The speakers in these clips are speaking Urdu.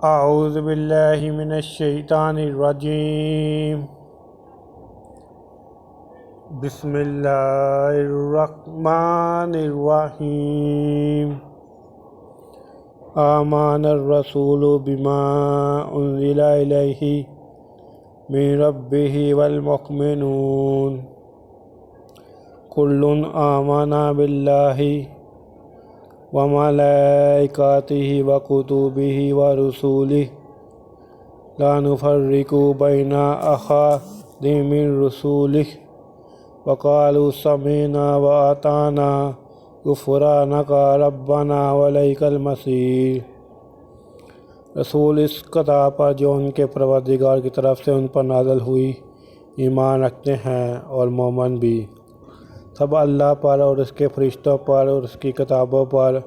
اعوذ باللہ من الشیطان الرجیم بسم اللہ الرحمن الرحیم آمن الرسول بما انزل الیہ من ربہ والمؤمنون کل آمن باللہ وملائکتہ وکتبہ ورسلہ لا نفرق بین احد من رسلہ وقالوا سمعنا وأطعنا غفرانک ربنا وإلیک المصیر۔ رسول اس کتاب پر جو ان کے پروردگار کی طرف سے ان پر نازل ہوئی ایمان رکھتے ہیں، اور مومن بھی سب اللہ پر اور اس کے فرشتوں پر اور اس کی کتابوں پر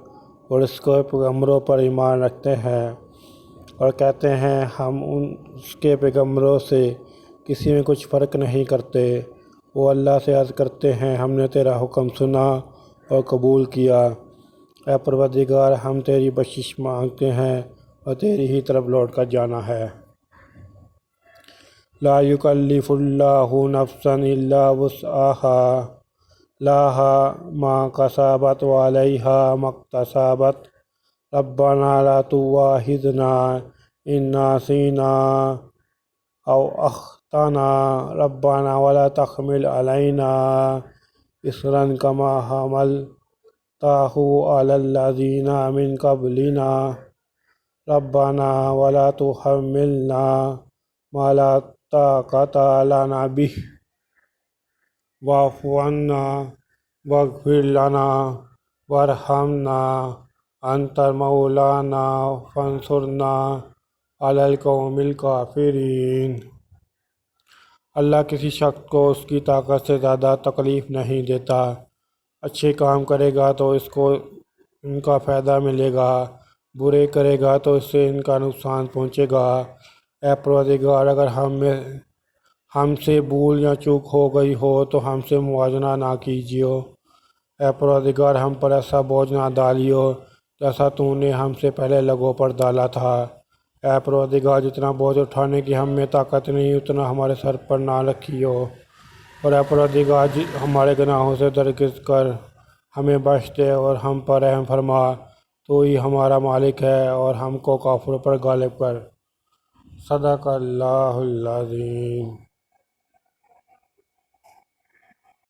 اور اس کے پیغمبروں پر ایمان رکھتے ہیں، اور کہتے ہیں ہم اس کے پیغمبروں سے کسی میں کچھ فرق نہیں کرتے۔ وہ اللہ سے عرض کرتے ہیں ہم نے تیرا حکم سنا اور قبول کیا، اے پروردگار ہم تیری بخشش مانگتے ہیں اور تیری ہی طرف لوٹ کر جانا ہے۔ لا یکلف اللہ نفسا الا وسعها لها ما کسبت وعلیہا ما اکتسبت ربنا لا تؤاخذنا ان نسینا او اخطأنا ربنا ولا تحمل علینا اصرا کما حملته علی الذین من قبلنا ربنا ولا تحملنا ما لا طاقة لنا به واعف عنا واغفر لنا وارحمنا انت مولانا فانصرنا علی القوم الکافرین۔ اللہ کسی شخص کو اس کی طاقت سے زیادہ تکلیف نہیں دیتا، اچھے کام کرے گا تو اس کو ان کا فائدہ ملے گا، برے کرے گا تو اس سے ان کا نقصان پہنچے گا۔ اے پروردگار اگر ہم سے بھول یا چوک ہو گئی ہو تو ہم سے موازنہ نہ کیجیے۔ اے پروردگار ہم پر ایسا بوجھ نہ ڈالیو جیسا تو نے ہم سے پہلے لوگوں پر ڈالا تھا۔ اے پروردگار جتنا بوجھ اٹھانے کی ہم میں طاقت نہیں اتنا ہمارے سر پر نہ رکھیو، اور اے پروردگار ہمارے گناہوں سے درگزر کر ہمیں بخش دے اور ہم پر رحم فرما، تو ہی ہمارا مالک ہے اور ہم کو کافروں پر غالب کر۔ صدق اللہ العظیم۔